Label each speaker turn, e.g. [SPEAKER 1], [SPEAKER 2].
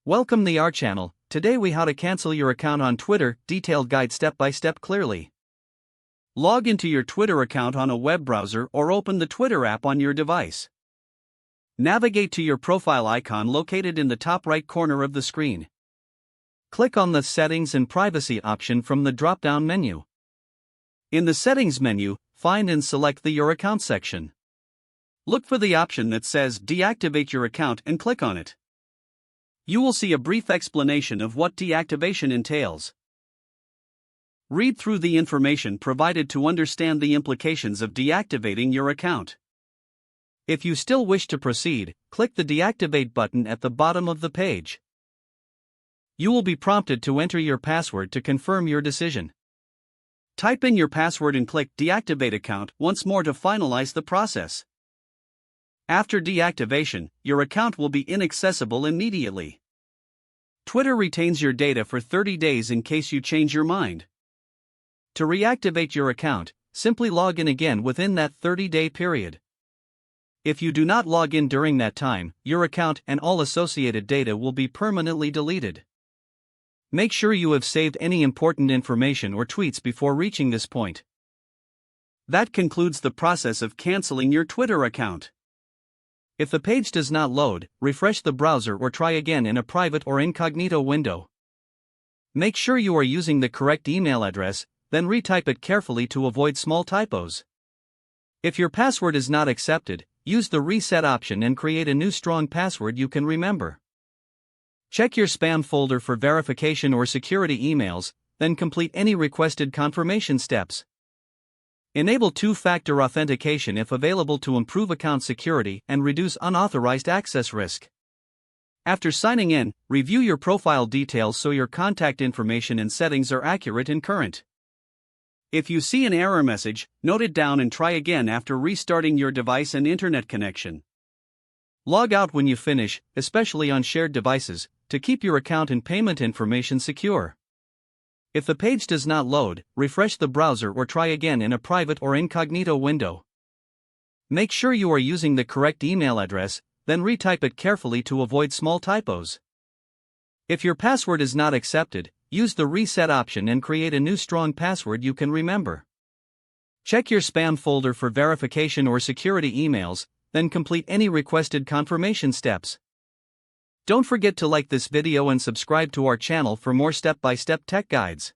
[SPEAKER 1] Welcome the our channel. Today we how to cancel your account on Twitter, detailed guide step by step clearly. Log into your Twitter account on a web browser or open the Twitter app on your device. Navigate to your profile icon located in the top right corner of the screen. Click on the Settings and Privacy option from the drop-down menu. In the Settings menu, find and select the Your Account section. Look for the option that says Deactivate your account and click on it. You will see a brief explanation of what deactivation entails. Read through the information provided to understand the implications of deactivating your account. If you still wish to proceed, click the Deactivate button at the bottom of the page. You will be prompted to enter your password to confirm your decision. Type in your password and click Deactivate Account once more to finalize the process. After deactivation, your account will be inaccessible immediately. Twitter retains your data for 30 days in case you change your mind. To reactivate your account, simply log in again within that 30-day period. If you do not log in during that time, your account and all associated data will be permanently deleted. Make sure you have saved any important information or tweets before reaching this point. That concludes the process of canceling your Twitter account. If the page does not load, refresh the browser or try again in a private or incognito window. Make sure you are using the correct email address, then retype it carefully to avoid small typos. If your password is not accepted, use the reset option and create a new strong password you can remember. Check your spam folder for verification or security emails, then complete any requested confirmation steps. Enable two-factor authentication if available to improve account security and reduce unauthorized access risk. After signing in, review your profile details so your contact information and settings are accurate and current. If you see an error message, note it down and try again after restarting your device and internet connection. Log out when you finish, especially on shared devices, to keep your account and payment information secure. If the page does not load, refresh the browser or try again in a private or incognito window. Make sure you are using the correct email address, then retype it carefully to avoid small typos. If your password is not accepted, use the reset option and create a new strong password you can remember. Check your spam folder for verification or security emails, then complete any requested confirmation steps. Don't forget to like this video and subscribe to our channel for more step-by-step tech guides.